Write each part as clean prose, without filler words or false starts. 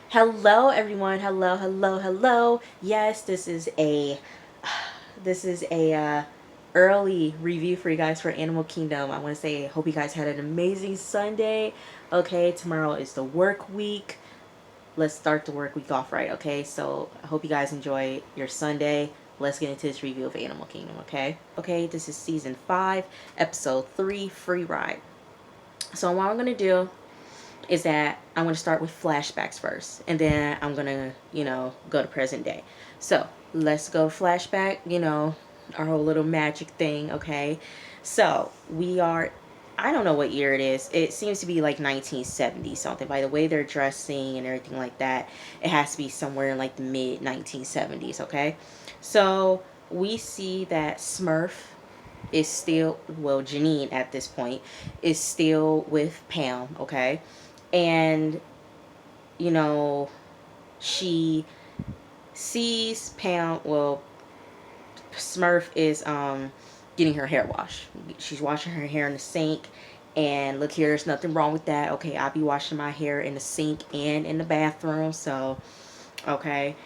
Hello everyone. Hello. Yes, this is a early review for you guys for Animal Kingdom. I want to say hope you guys had an amazing Sunday. Okay, tomorrow is the work week. Let's start the work week off right, okay? So, I hope you guys enjoy your Sunday. Let's get into this review of Animal Kingdom, okay? Okay, this is season 5, episode 3, Freeride. So, what I'm going to do is that I'm going to start with flashbacks first, and then I'm going to, go to present day. So let's go flashback, our whole little magic thing, okay? So we are, I don't know what year it is. It seems to be like 1970 something. By the way they're dressing and everything like that, it has to be somewhere in like the mid 1970s, okay? So we see that Smurf is still, well, Janine at this point is still with Pam, okay? And you know she sees Pam, well, Smurf is getting her hair washed. She's washing her hair in the sink, and look here, there's nothing wrong with that. Okay, I'll be washing my hair in the sink and in the bathroom, so okay,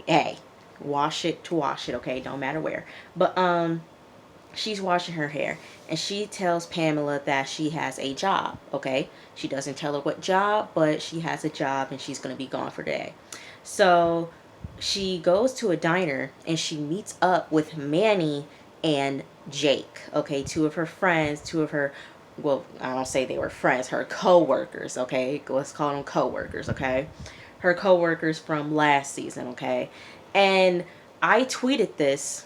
hey, wash it to wash it, okay, don't matter where. But she's washing her hair, and she tells Pamela that she has a job, okay? She doesn't tell her what job, but she has a job and she's going to be gone for the day. So she goes to a diner and she meets up with Manny and Jake, okay? Two of her friends, two of her, well, I don't say they were friends, her co-workers, okay? Let's call them co-workers, okay? Her co-workers from last season, okay? And I tweeted this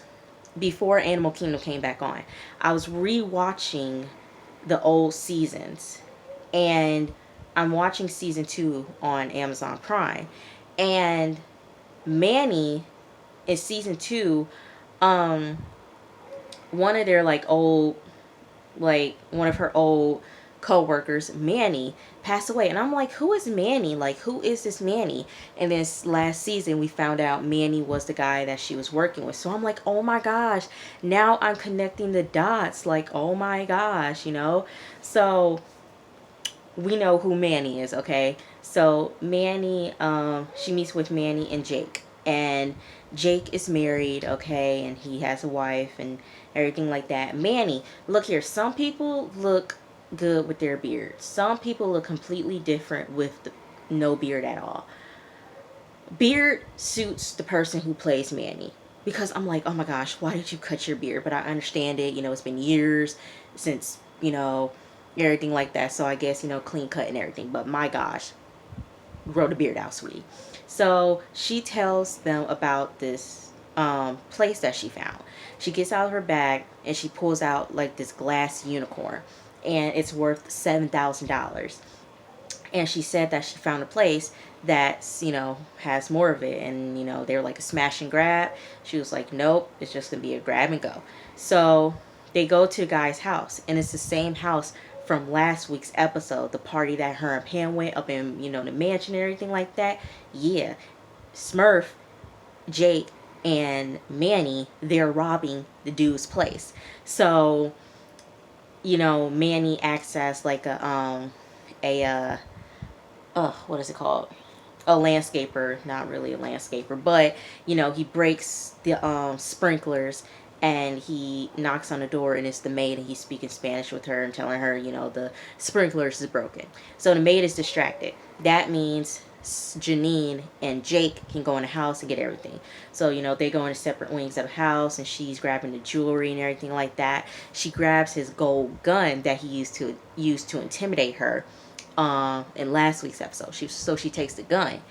before Animal Kingdom came back on. I was rewatching the old seasons, and I'm watching season 2 on Amazon Prime. And Manny in season 2, um one of their one of her old co-workers, Manny, passed away, and I'm like, who is Manny? Like, who is this Manny? And then last season we found out Manny was the guy that she was working with. So I'm like, oh my gosh, now I'm connecting the dots. Like, oh my gosh. So we know who Manny is, okay? So Manny, she meets with Manny and Jake, and Jake is married, okay, and he has a wife and everything like that. Manny, look here, some people look good with their beard. Some people look completely different with no beard at all. Beard suits the person who plays Manny. Because I'm like, oh my gosh, why did you cut your beard? But I understand it. It's been years since, everything like that. So I guess, clean cut and everything. But my gosh, grow the beard out, sweetie. So she tells them about this place that she found. She gets out of her bag and she pulls out like this glass unicorn. And it's worth $7,000. And she said that she found a place that's has more of it, and they're like a smash and grab. She was like, nope, it's just gonna be a grab and go. So they go to the guy's house, and it's the same house from last week's episode, the party that her and Pam went up in, the mansion and everything like that. Yeah, Smurf, Jake, and Manny, they're robbing the dude's place. So Manny acts as like a what is it called? A landscaper, not really a landscaper, but he breaks the sprinklers, and he knocks on the door, and it's the maid, and he's speaking Spanish with her and telling her the sprinklers is broken. So the maid is distracted. That means Janine and Jake can go in the house and get everything. So they go into separate wings of the house, and she's grabbing the jewelry and everything like that. She grabs his gold gun that he used to intimidate her in last week's episode. She takes the gun.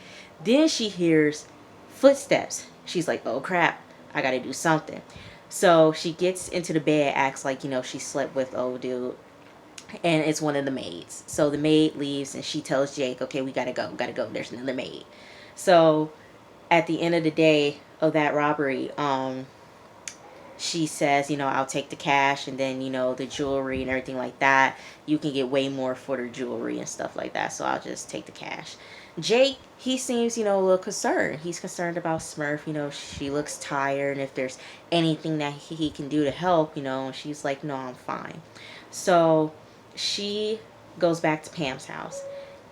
Then she hears footsteps. She's like, oh crap, I gotta do something. So she gets into the bed, acts like she slept with old dude, and it's one of the maids. So the maid leaves, and she tells Jake, okay, we gotta go, there's another maid. So at the end of the day of that robbery, she says, I'll take the cash, and then, the jewelry and everything like that. You can get way more for the jewelry and stuff like that, so I'll just take the cash. Jake, he seems, a little concerned. He's concerned about Smurf. She looks tired, and if there's anything that he can do to help, and she's like, no, I'm fine. So she goes back to Pam's house,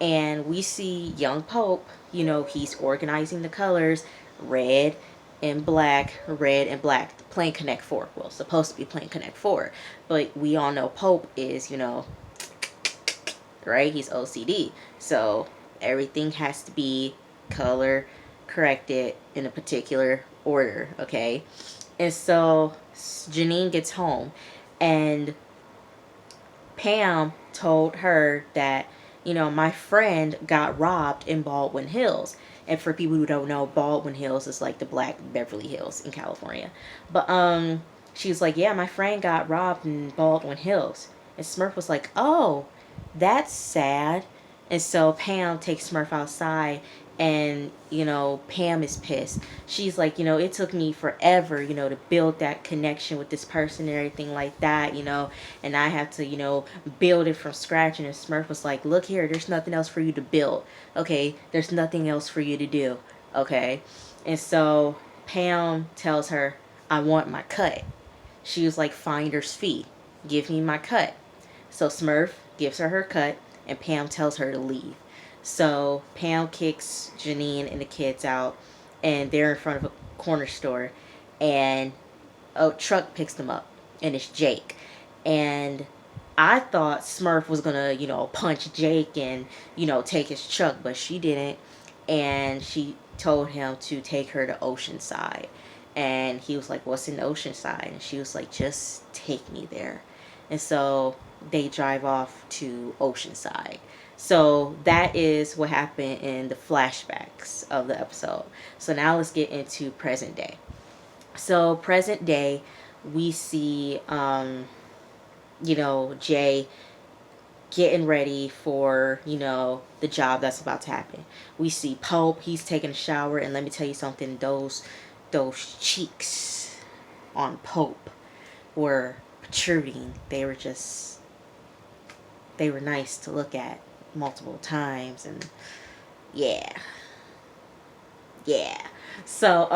And we see young Pope, he's organizing the colors, red and black, red and black, playing Connect 4. Well, supposed to be playing Connect 4. But we all know Pope is, right? He's OCD. So everything has to be color corrected in a particular order, okay? And so Janine gets home, and Pam told her that, my friend got robbed in Baldwin Hills. And for people who don't know, Baldwin Hills is like the Black Beverly Hills in California. But she was like, yeah, my friend got robbed in Baldwin Hills. And Smurf was like, oh, that's sad. And so Pam takes Smurf outside, and Pam is pissed. She's like, it took me forever, to build that connection with this person and everything like that, and I have to, build it from scratch. And Smurf was like, look here, there's nothing else for you to build, okay? There's nothing else for you to do, okay? And so Pam tells her, I want my cut. She was like finder's fee, give me my cut. So Smurf gives her cut, and Pam tells her to leave. So Pam kicks Janine and the kids out, and they're in front of a corner store, and a truck picks them up, and it's Jake. And I thought Smurf was gonna, punch Jake and, take his truck, but she didn't. And she told him to take her to Oceanside. And he was like, what's in Oceanside? And she was like, just take me there. And so they drive off to Oceanside. So that is what happened in the flashbacks of the episode. So now let's get into present day. So present day, we see, Jay getting ready for, the job that's about to happen. We see Pope, he's taking a shower, and let me tell you something, those cheeks on Pope were protruding. They were nice to look at multiple times, and yeah. So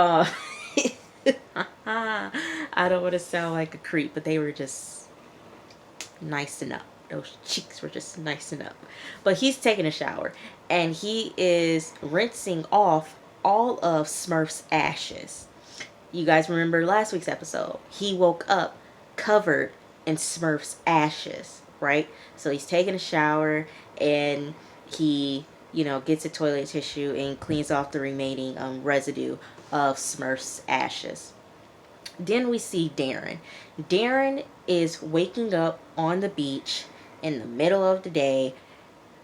I don't want to sound like a creep, but they were just nice enough. Those cheeks were just nice enough. But he's taking a shower, and he is rinsing off all of Smurf's ashes. You guys remember last week's episode? He woke up covered in Smurf's ashes, right? So he's taking a shower, and he, gets a toilet tissue and cleans off the remaining residue of Smurf's ashes. Then we see Darren. Darren is waking up on the beach in the middle of the day,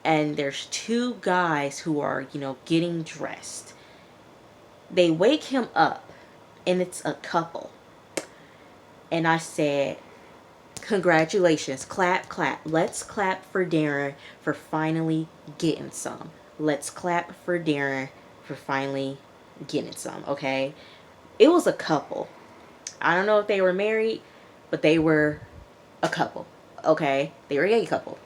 and there's two guys who are, getting dressed. They wake him up, and it's a couple. And I said, congratulations, clap, clap. Let's clap for Darren for finally getting some. Let's clap for Darren for finally getting some, okay? It was a couple. I don't know if they were married, but they were a couple, okay? They were a gay couple.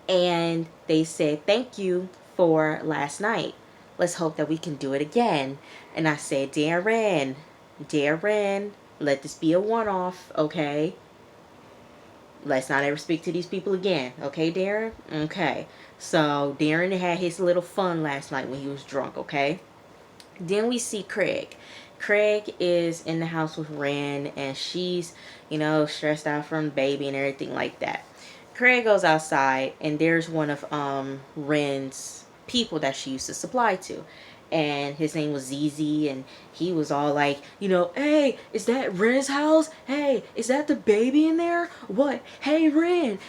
And they said, thank you for last night. Let's hope that we can do it again. And I said, Darren, let this be a one-off, okay? Let's not ever speak to these people again, okay, Darren? Okay. So Darren had his little fun last night when he was drunk, okay? Then we see Craig. Craig is in the house with Ren, and she's, stressed out from the baby and everything like that. Craig goes outside, and there's one of Ren's people that she used to supply to. And his name was ZZ, and he was all like, hey, is that Ren's house? Hey, is that the baby in there? What? Hey, Ren.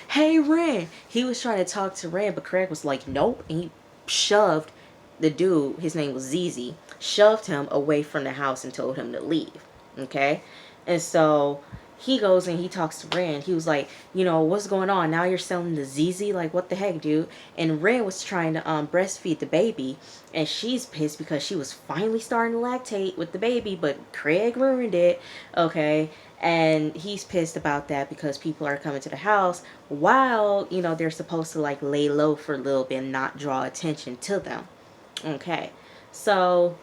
He was trying to talk to Ren, but Craig was like, nope. And he shoved the dude, his name was ZZ, shoved him away from the house and told him to leave. Okay? And so he goes and he talks to Ren. He was like, what's going on? Now you're selling the ZZ? Like, what the heck, dude? And Ren was trying to breastfeed the baby, and she's pissed because she was finally starting to lactate with the baby, but Craig ruined it, okay? And he's pissed about that because people are coming to the house while, they're supposed to, like, lay low for a little bit and not draw attention to them. Okay, so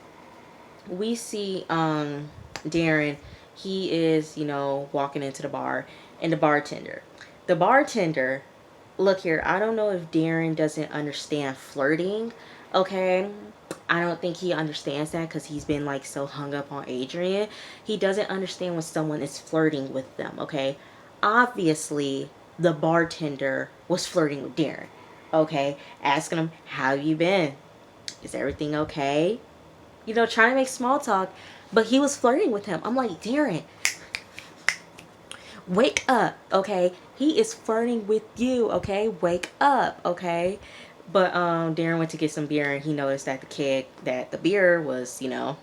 we see Darren. He is, walking into the bar, and the bartender look here, I don't know if Darren doesn't understand flirting, okay? I don't think he understands that because he's been like so hung up on Adrian. He doesn't understand when someone is flirting with them, okay? Obviously, the bartender was flirting with Darren, okay? Asking him, how you been? Is everything okay? You know, trying to make small talk, but he was flirting with him. I'm like, Darren, wake up, okay? He is flirting with you, okay? Wake up, okay? But Darren went to get some beer and he noticed that the beer was, you know,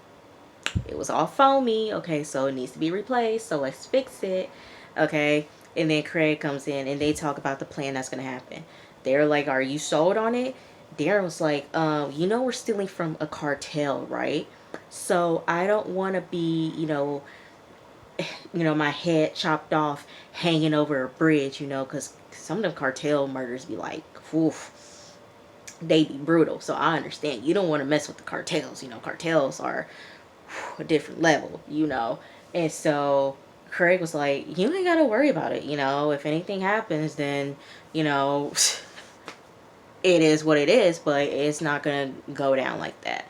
it was all foamy, okay? So it needs to be replaced. So let's fix it, okay? And then Craig comes in and they talk about the plan that's gonna happen. They're like, "Are you sold on it?" Darren was like, you know, we're stealing from a cartel, right? So I don't want to be, my head chopped off hanging over a bridge, you know, because some of them cartel murders be like, oof, they be brutal. So I understand you don't want to mess with the cartels. You know, cartels are a different level, you know. And so Craig was like, you ain't got to worry about it. You know, if anything happens, then, you know, it is what it is, but it's not going to go down like that.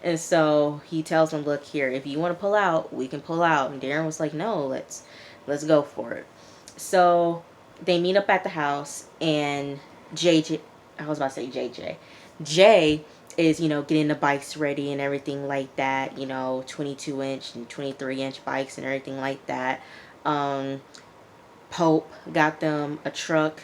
And so he tells him, look here, if you want to pull out, we can pull out. And Darren was like, no, let's go for it. So they meet up at the house and JJ, I was about to say JJ. Jay is, getting the bikes ready and everything like that, 22-inch and 23-inch bikes and everything like that. Pope got them a truck.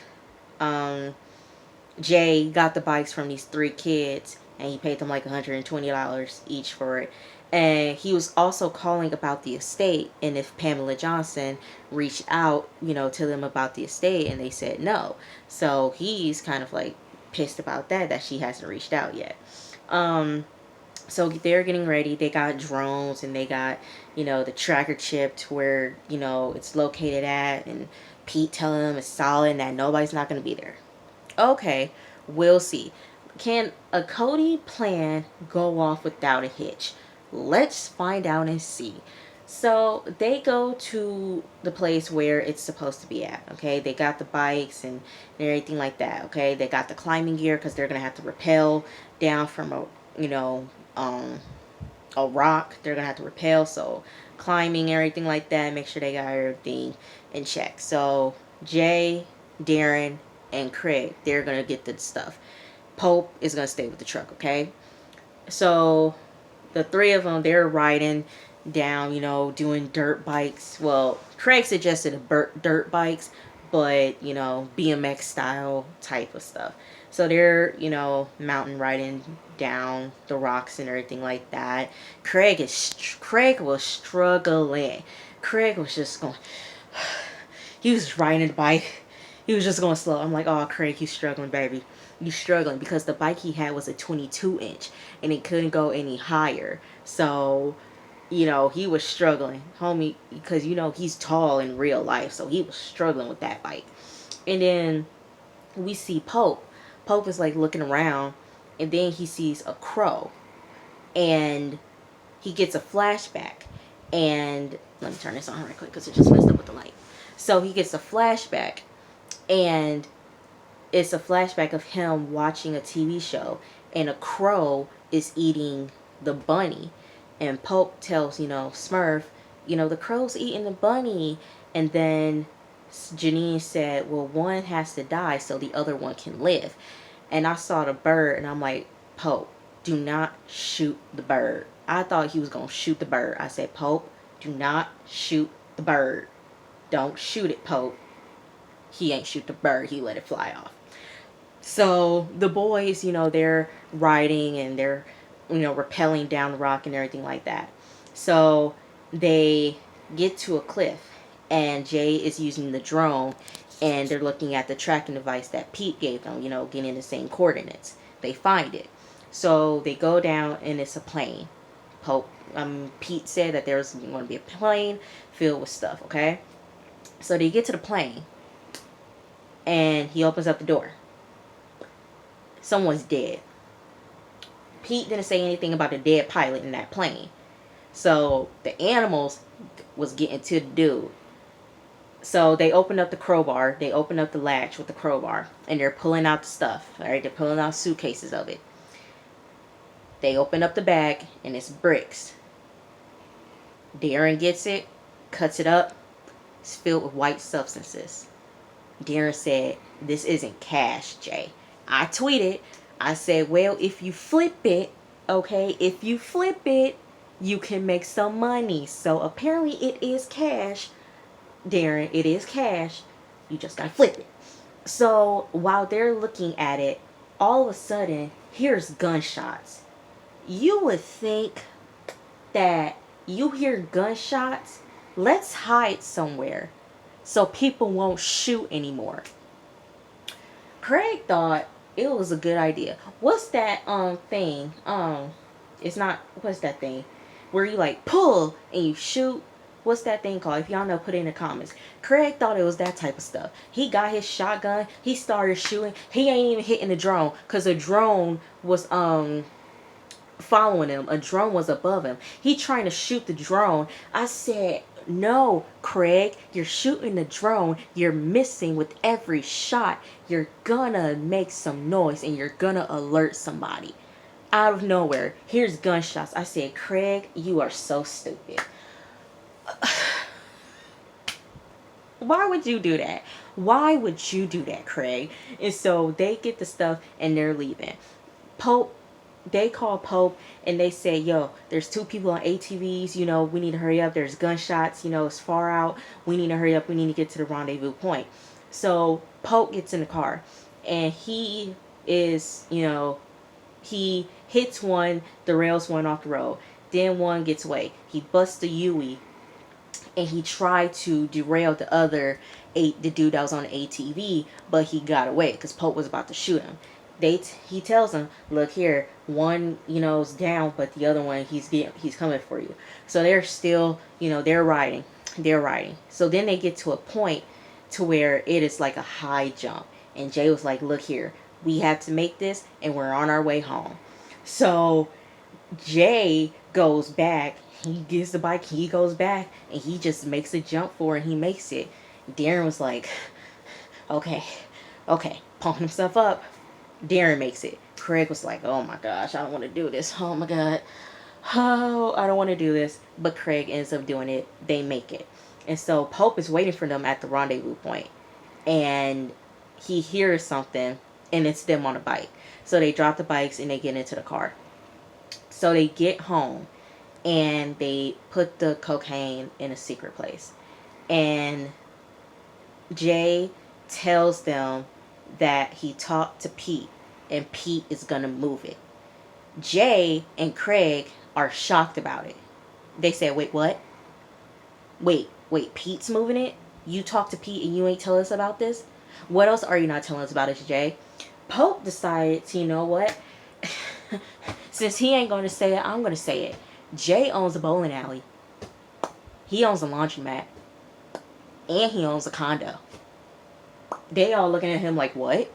Jay got the bikes from these 3 kids and he paid them like $120 each for it. And he was also calling about the estate and if Pamela Johnson reached out, to them about the estate, and they said no. So he's kind of like pissed about that she hasn't reached out yet. So they're getting ready. They got drones and they got, the tracker chip to where, it's located at, and Pete telling them it's solid and that nobody's not going to be there. Okay, we'll see. Can a Cody plan go off without a hitch? Let's find out and see. So they go to the place where it's supposed to be at. Okay, they got the bikes and everything like that. Okay, they got the climbing gear because they're gonna have to rappel down from a rock. They're gonna have to rappel, so climbing, everything like that. Make sure they got everything in check. So Jay, Darren, and Craig, they're gonna get the stuff. Pope is gonna stay with the truck, okay? So the 3 of them, they're riding down, doing dirt bikes. Well, Craig suggested dirt bikes, but BMX style type of stuff. So they're mountain riding down the rocks and everything like that. Craig was struggling. Craig was just going. He was riding the bike. He was just going slow. I'm like, oh, Craig, you struggling, baby. You struggling because the bike he had was a 22-inch and it couldn't go any higher. So, he was struggling, homie, because, he's tall in real life. So he was struggling with that bike. And then we see Pope. Pope is like looking around and then he sees a crow and he gets a flashback. And let me turn this on right quick because it just messed up with the light. So he gets a flashback. And it's a flashback of him watching a TV show and a crow is eating the bunny. And Pope tells, Smurf, the crow's eating the bunny. And then Janine said, well, one has to die so the other one can live. And I saw the bird and I'm like, Pope, do not shoot the bird. I thought he was going to shoot the bird. I said, Pope, do not shoot the bird. Don't shoot it, Pope. He ain't shoot the bird. He let it fly off. So the boys, they're riding and they're, rappelling down the rock and everything like that. So they get to a cliff and Jay is using the drone and they're looking at the tracking device that Pete gave them, getting the same coordinates. They find it. So they go down and it's a plane. Pete said that there's going to be a plane filled with stuff, okay? So they get to the plane and he opens up the door. Someone's dead. Pete didn't say anything about the dead pilot in that plane. So the animals was getting to the dude. So they open up the crowbar. They open up the latch with the crowbar. And they're pulling out the stuff. All right, they're pulling out suitcases of it. They open up the bag, and it's bricks. Darren gets it, cuts it up. It's filled with white substances. Darren said, "This isn't cash, Jay." I tweeted, I said, "Well, if you flip it, okay, if you flip it, you can make some money." So apparently it is cash. Darren, it is cash. You just gotta flip it. So while they're looking at it, all of a sudden, here's gunshots. You would think that you hear gunshots, let's hide somewhere so people won't shoot anymore. Craig thought it was a good idea. What's that thing? It's not, what's that thing? Where you like pull and you shoot. What's that thing called? If y'all know, put it in the comments. Craig thought it was that type of stuff. He got his shotgun. He started shooting. He ain't even hitting the drone because the drone was following him. A drone was above him. He trying to shoot the drone. I said, "No, Craig, you're shooting the drone. You're missing with every shot. You're gonna make some noise and you're gonna alert somebody." Out of nowhere, here's gunshots. I said, "Craig, you are so stupid." Why would you do that? Why would you do that, Craig? And so they get the stuff and they're leaving. Pope, they call Pope and they say, "Yo, there's two people on ATVs. You know, we need to hurry up. There's gunshots. You know, it's far out. We need to hurry up. We need to get to the rendezvous point." So Pope gets in the car and he is, he hits one, derails one off the road. Then one gets away. He busts the Yui and he tried to derail the dude that was on the ATV, but he got away because Pope was about to shoot him. He tells him, "Look here, one is down, but the other one he's coming for you." So they're still they're riding. So then they get to a point to where it is like a high jump, and Jay was like, "Look here, we have to make this, and we're on our way home." So Jay goes back. He gets the bike. He goes back, and he just makes a jump for it. And he makes it. Darren was like, okay, pumping himself up. Darren makes it. Craig was like, "Oh my gosh, I don't want to do this. Oh my God. Oh, I don't want to do this." But Craig ends up doing it. They make it. And so Pope is waiting for them at the rendezvous point. And he hears something, and it's them on a bike. So they drop the bikes, and they get into the car. So they get home, and they put the cocaine in a secret place. And Jay tells them that he talked to Pete, and Pete is going to move it. Jay and Craig are shocked about it. They said, "Wait, what? Wait, Pete's moving it? You talked to Pete and you ain't tell us about this? What else are you not telling us about it, Jay?" Pope decided to, you know what? Since he ain't going to say it, I'm going to say it. Jay owns a bowling alley. He owns a laundromat. And he owns a condo. They all looking at him like, "What?"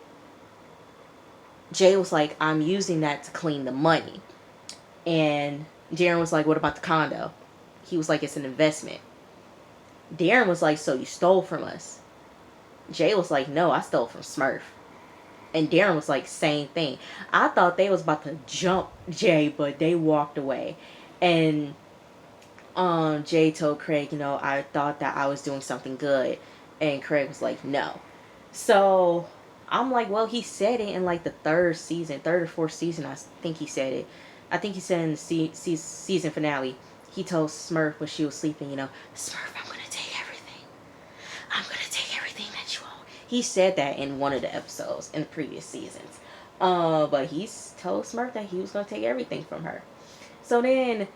Jay was like, "I'm using that to clean the money." And Darren was like, "What about the condo?" He was like, "It's an investment." Darren was like, "So you stole from us?" Jay was like, "No, I stole from Smurf." And Darren was like, "Same thing." I thought they was about to jump Jay, but they walked away. And Jay told Craig, "I thought that I was doing something good." And Craig was like, "No." So I'm like, well, he said it in like the third or fourth season. I think he said it. I think he said in the season finale. He told Smurf when she was sleeping, "Smurf, I'm going to take everything. I'm going to take everything that you own." He said that in one of the episodes in the previous seasons. But he told Smurf that he was going to take everything from her. So then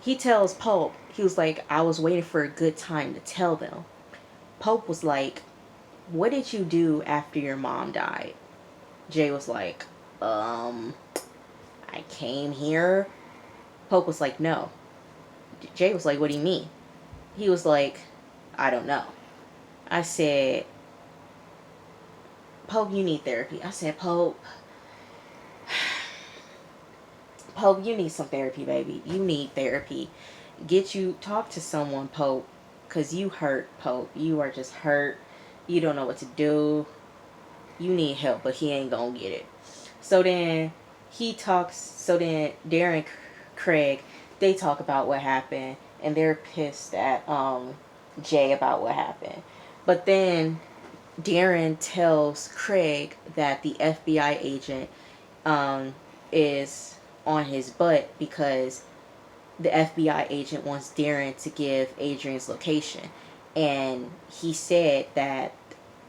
he tells Pope, he was like, "I was waiting for a good time to tell them." Pope was like, "What did you do after your mom died?" Jay was like, "I came here." Pope was like, "No." Jay was like, "What do you mean?" He was like, "I don't know." I said, "Pope, you need therapy." I said, Pope, you need some therapy, baby. You need therapy. Talk to someone, Pope. because you hurt, Pope. You are just hurt. You don't know what to do. You need help, but he ain't gonna get it. So then so then Darren Craig, they talk about what happened, and they're pissed at Jay about what happened. But then Darren tells Craig that the FBI agent is on his butt because the FBI agent wants Darren to give Adrian's location. And he said that,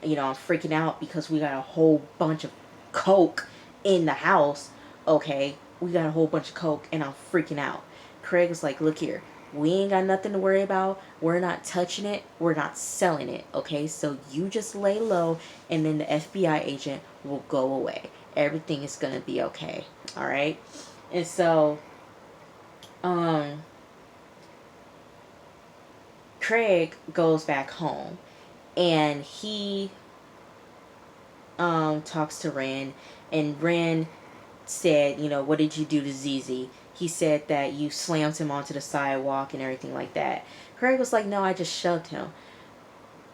I'm freaking out because we got a whole bunch of coke in the house. Okay, we got a whole bunch of coke and I'm freaking out. Craig was like, look here, we ain't got nothing to worry about. We're not touching it. We're not selling it. Okay, so you just lay low and then the FBI agent will go away. Everything is going to be okay. All right. And so, Craig goes back home and he talks to Ren, and Ren said, what did you do to ZZ? He said that you slammed him onto the sidewalk and everything like that. Craig was like, no, I just shoved him.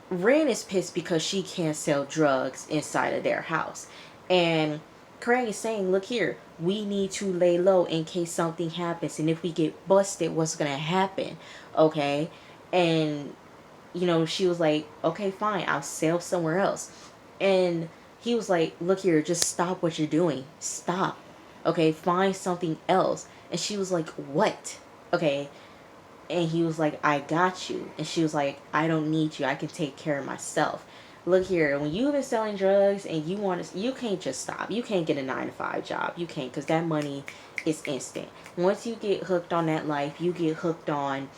Ren is pissed because she can't sell drugs inside of their house. And Craig is saying, look here, we need to lay low in case something happens. And if we get busted, what's going to happen? Okay? And, she was like, okay, fine, I'll sell somewhere else. And he was like, look here, just stop what you're doing. Stop. Okay, find something else. And she was like, what? Okay. And he was like, I got you. And she was like, I don't need you. I can take care of myself. Look here, when you've been selling drugs and you can't just stop. You can't get a 9-to-5 job. You can't, because that money is instant. Once you get hooked on that life, you get hooked on,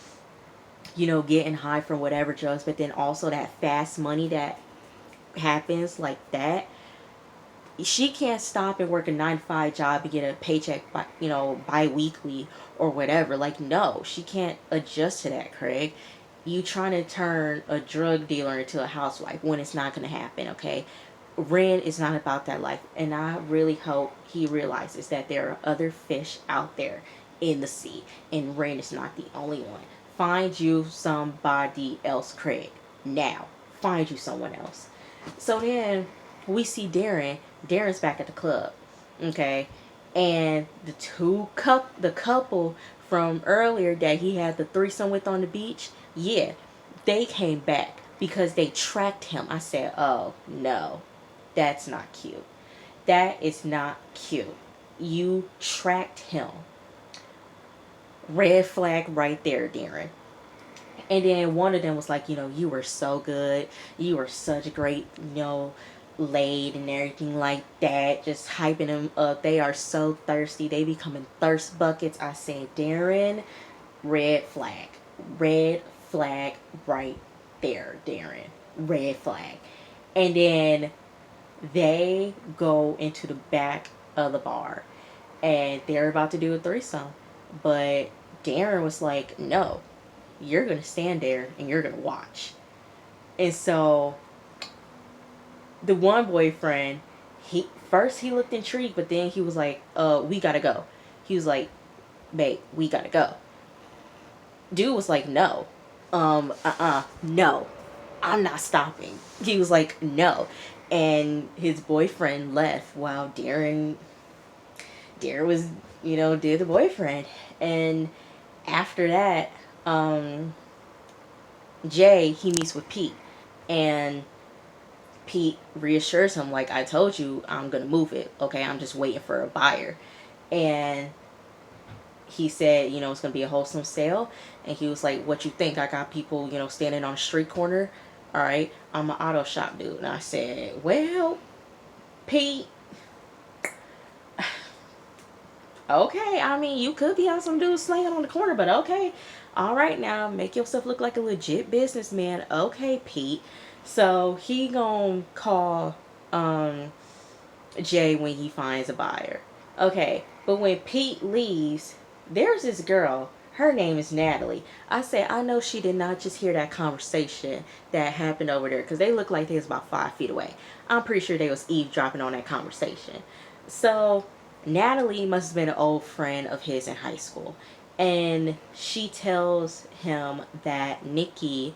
getting high from whatever drugs, but then also that fast money that happens like that. She can't stop and work a 9-to-5 job and get a paycheck bi-weekly or whatever. Like, no, she can't adjust to that, Craig. You trying to turn a drug dealer into a housewife when it's not going to happen, okay? Ren is not about that life. And I really hope he realizes that there are other fish out there in the sea. And Ren is not the only one. Find you somebody else, Craig. Now. Find you someone else. So then we see Darren. Darren's back at the club. Okay? And the couple from earlier that he had the threesome with on the beach, yeah, they came back because they tracked him. I said, oh, no, that's not cute. That is not cute. You tracked him. Red flag right there, Darren. And then one of them was like, you were so good. You were such a great, laid and everything like that. Just hyping them up. They are so thirsty. They becoming thirst buckets. I said, Darren, red flag. Red flag right there, Darren. Red flag. And then they go into the back of the bar. And they're about to do a threesome. But Darren was like, no. You're going to stand there and you're going to watch. And so the one boyfriend, he looked intrigued, but then he was like, we got to go. He was like, babe, we got to go. Dude was like, no. No. I'm not stopping. He was like, no. And his boyfriend left while Darren was, did the boyfriend. And after that, Jay, he meets with Pete, and Pete reassures him, like, I told you I'm gonna move it, okay? I'm just waiting for a buyer. And he said, it's gonna be a wholesome sale. And he was like, what you think? I got people, standing on a street corner. All right, I'm an auto shop dude. And I said, well, Pete, okay, I mean, you could be on some dude slanging on the corner, but okay. All right, now, make yourself look like a legit businessman. Okay, Pete. So, he gonna call Jay when he finds a buyer. Okay, but when Pete leaves, there's this girl. Her name is Natalie. I said, I know she did not just hear that conversation that happened over there, because they look like they was about 5 feet away. I'm pretty sure they was eavesdropping on that conversation. So, Natalie must have been an old friend of his in high school. And she tells him that Nikki